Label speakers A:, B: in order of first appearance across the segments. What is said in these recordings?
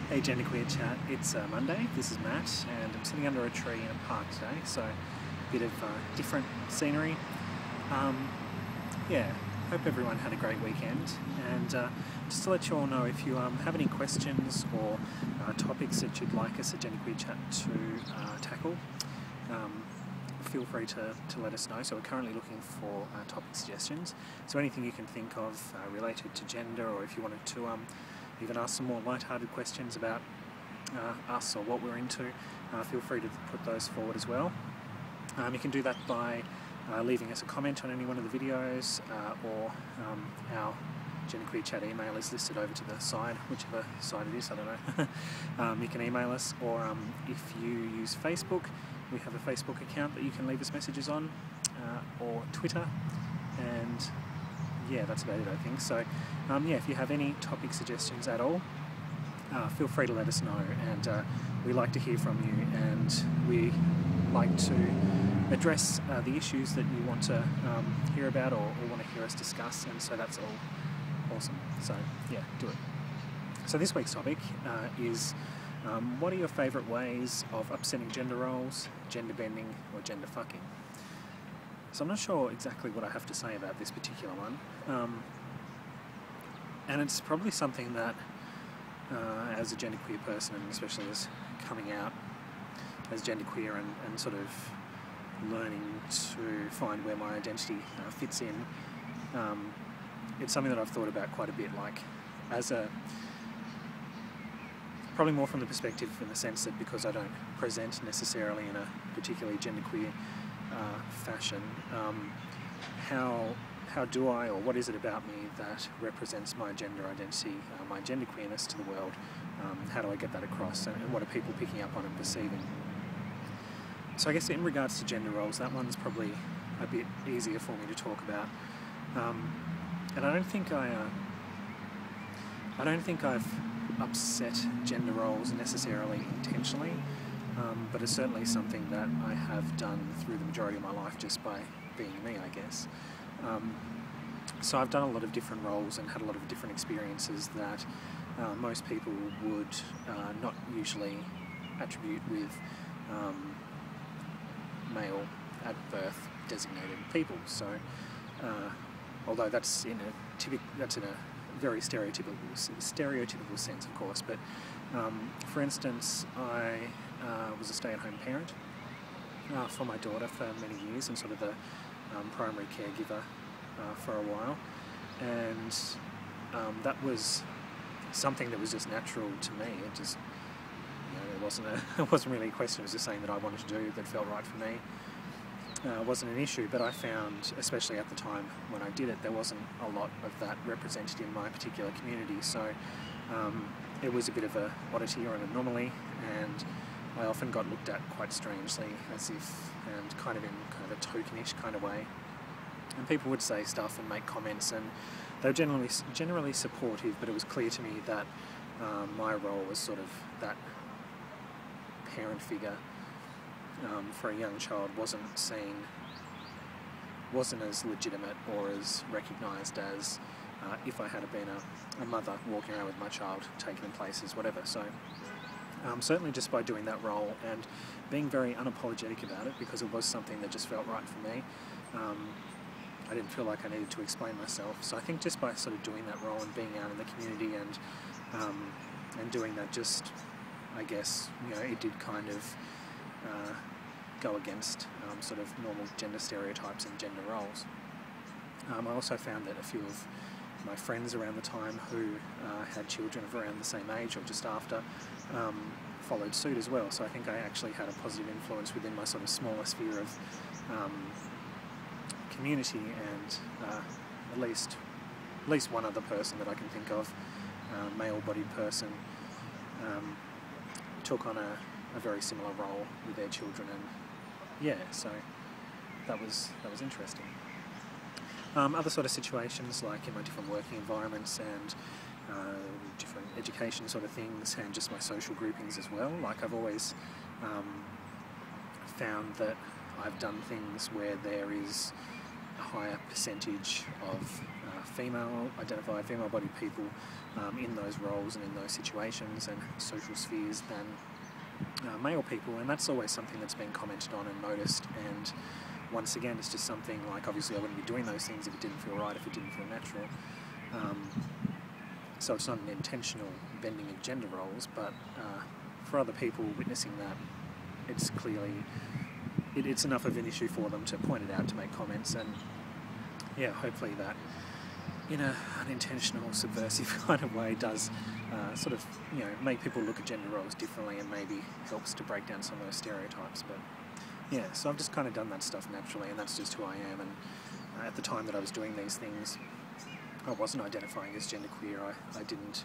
A: Hey GendwequeerChat, it's Monday, this is Matt, and I'm sitting under a tree in a park today, so a bit of different scenery. Yeah, hope everyone had a great weekend, and just to let you all know, if you have any questions or topics that you'd like us at GendwequeerChat to tackle, feel free to let us know. So we're currently looking for topic suggestions, so anything you can think of related to gender, or if you wanted to even ask some more light-hearted questions about us or what we're into, feel free to put those forward as well. You can do that by leaving us a comment on any one of the videos, or our GendwequeerChat email is listed over to the side, whichever side it is, I don't know. You can email us, or if you use Facebook, we have a Facebook account that you can leave us messages on, or Twitter, and yeah, that's about it, I think. So yeah, if you have any topic suggestions at all, feel free to let us know, and we like to hear from you, and we like to address the issues that you want to hear about, or want to hear us discuss, and so that's all awesome. So yeah, do it. So this week's topic is what are your favourite ways of upsetting gender roles, gender bending, or gender fucking? So I'm not sure exactly what I have to say about this particular one, and it's probably something that as a genderqueer person, and especially as coming out as genderqueer and sort of learning to find where my identity fits in, it's something that I've thought about quite a bit, like as a, probably more from the perspective in the sense that because I don't present necessarily in a particularly genderqueer fashion, how do I, or what is it about me that represents my gender identity, my genderqueerness to the world? How do I get that across, and what are people picking up on and perceiving? So I guess in regards to gender roles, that one's probably a bit easier for me to talk about, and I don't think I've upset gender roles necessarily intentionally, but it's certainly something that I have done through the majority of my life just by being me, I guess. So I've done a lot of different roles and had a lot of different experiences that most people would not usually attribute with male at birth designated people. So although that's in a very stereotypical sense, of course, but for instance, I was a stay-at-home parent for my daughter for many years, and sort of the primary caregiver for a while, and that was something that was just natural to me. It just, it wasn't really a question. It was just something that I wanted to do that felt right for me. It wasn't an issue, but I found, especially at the time when I did it, there wasn't a lot of that represented in my particular community, so it was a bit of an oddity or an anomaly, and I often got looked at quite strangely, as if, and kind of in kind of a tokenish kind of way. And people would say stuff and make comments, and they were generally supportive, but it was clear to me that my role was sort of that parent figure for a young child wasn't as legitimate or as recognised as if I had been a mother walking around with my child, taking them places, whatever. So certainly just by doing that role and being very unapologetic about it, because it was something that just felt right for me, I didn't feel like I needed to explain myself. So I think just by sort of doing that role and being out in the community and doing that, just, I guess, it did kind of go against sort of normal gender stereotypes and gender roles. I also found that a few of my friends around the time who had children of around the same age or just after followed suit as well. So I think I actually had a positive influence within my sort of smaller sphere of community, and at least one other person that I can think of, male-bodied person, took on a very similar role with their children, and yeah, so that was interesting. Other sort of situations, like in my different working environments and different education sort of things, and just my social groupings as well. Like I've always found that I've done things where there is a higher percentage of identified female-bodied people in those roles and in those situations and social spheres than male people, and that's always something that's been commented on and noticed. And once again, it's just something like, obviously I wouldn't be doing those things if it didn't feel right, if it didn't feel natural. So it's not an intentional bending of gender roles, but for other people witnessing that, it's clearly, it's enough of an issue for them to point it out, to make comments, and yeah, hopefully that in an unintentional, subversive kind of way does sort of, you know, make people look at gender roles differently and maybe helps to break down some of those stereotypes. But yeah, so I've just kind of done that stuff naturally, and that's just who I am. And at the time that I was doing these things, I wasn't identifying as genderqueer. I didn't,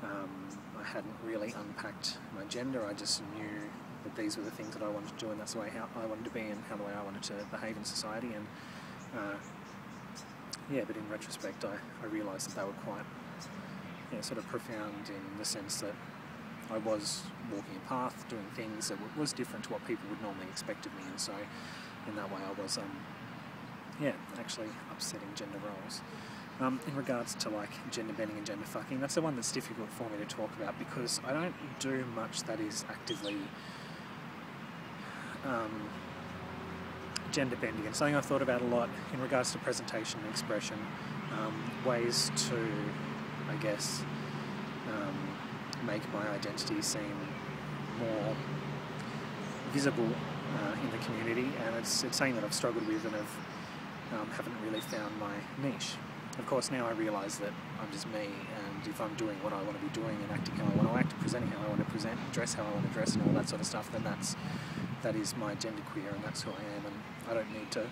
A: I hadn't really unpacked my gender. I just knew that these were the things that I wanted to do, and that's the way how I wanted to be and how the way I wanted to behave in society. And yeah, but in retrospect, I realised that they were quite, yeah, sort of profound in the sense that I was walking a path, doing things that was different to what people would normally expect of me, and so in that way I was, yeah, actually upsetting gender roles. In regards to like gender bending and gender fucking, that's the one that's difficult for me to talk about because I don't do much that is actively gender bending, and something I've thought about a lot in regards to presentation and expression, ways to, I guess, make my identity seem more visible in the community, and it's something that I've struggled with and haven't really found my niche. Of course, now I realise that I'm just me, and if I'm doing what I want to be doing and acting how I want to act, presenting how I want to present, dress how I want to dress and all that sort of stuff, then that is my genderqueer, and that's who I am, and I don't need to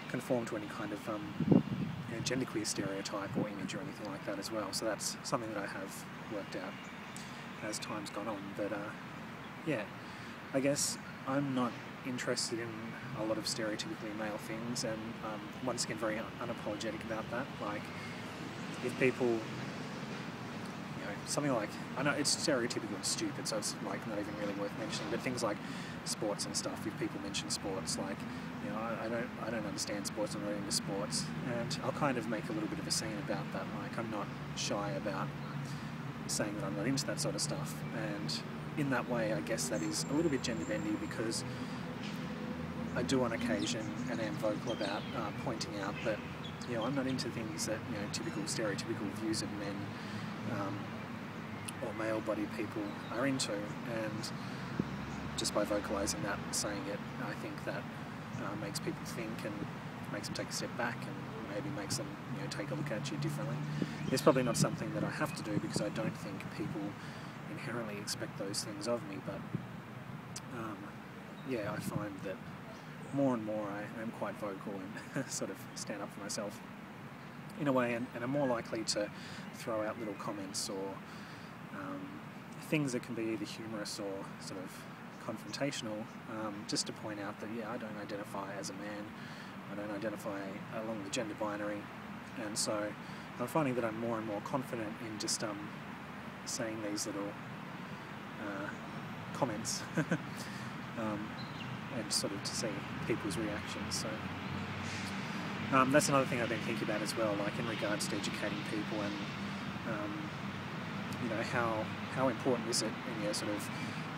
A: conform to any kind of you know, genderqueer stereotype or image or anything like that as well. So that's something that I have worked out as time's gone on. But yeah, I guess I'm not interested in a lot of stereotypically male things, and once again very unapologetic about that. Like, if people, you know, something like, I know it's stereotypical and stupid, so it's like not even really worth mentioning, but things like sports and stuff, if people mention sports, like, you know, I don't understand sports, I'm not into sports, and I'll kind of make a little bit of a scene about that. Like, I'm not shy about saying that I'm not into that sort of stuff, and in that way I guess that is a little bit gender bendy, because I do on occasion and am vocal about pointing out that, you know, I'm not into things that, you know, typical stereotypical views of men or male-bodied people are into, and just by vocalising that and saying it, I think that makes people think and makes them take a step back and maybe makes them, you know, take a look at you differently. It's probably not something that I have to do because I don't think people inherently expect those things of me, but yeah, I find that more and more I am quite vocal and sort of stand up for myself in a way, and I'm more likely to throw out little comments or things that can be either humorous or sort of confrontational, just to point out that, yeah, I don't identify as a man, I don't identify along the gender binary, and so I'm finding that I'm more and more confident in just saying these little comments and sort of to see people's reactions. So that's another thing I've been thinking about as well, like in regards to educating people and you know, how important is it in your sort of,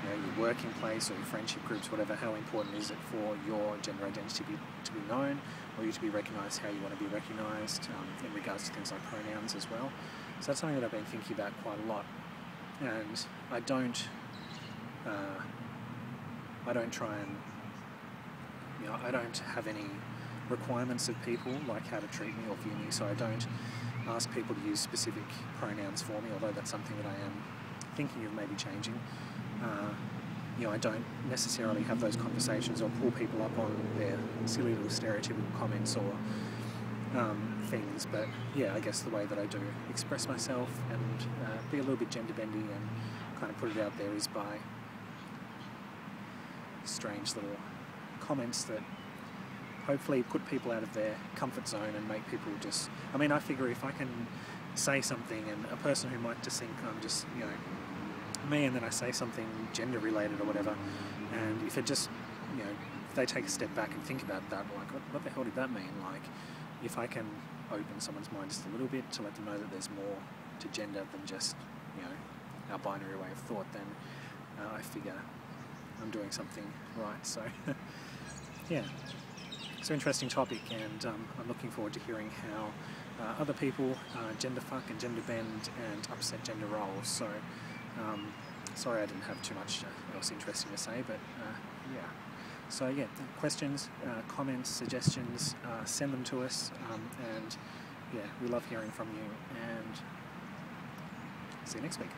A: you know, your working place or your friendship groups, whatever, how important is it for your gender identity to be known, or you to be recognised how you want to be recognised, in regards to things like pronouns as well. So that's something that I've been thinking about quite a lot, and I don't try and, you know, I don't have any requirements of people like how to treat me or view me, so I don't ask people to use specific pronouns for me, although that's something that I am thinking of maybe changing. You know, I don't necessarily have those conversations or pull people up on their silly little stereotypical comments or things, but yeah, I guess the way that I do express myself and be a little bit gender bendy and kind of put it out there is by strange little comments that hopefully put people out of their comfort zone and make people just, I mean, I figure if I can say something and a person who might just think I'm just, you know, me, and then I say something gender related or whatever, and if it just, you know, if they take a step back and think about that, like, what the hell did that mean? Like, if I can open someone's mind just a little bit, to let them know that there's more to gender than just, you know, our binary way of thought, then I figure I'm doing something right. So yeah, it's an interesting topic, and I'm looking forward to hearing how other people genderfuck and genderbend and upset gender roles. So sorry I didn't have too much else interesting to say, but yeah. So yeah, questions, comments, suggestions, send them to us, and yeah, we love hearing from you, and see you next week.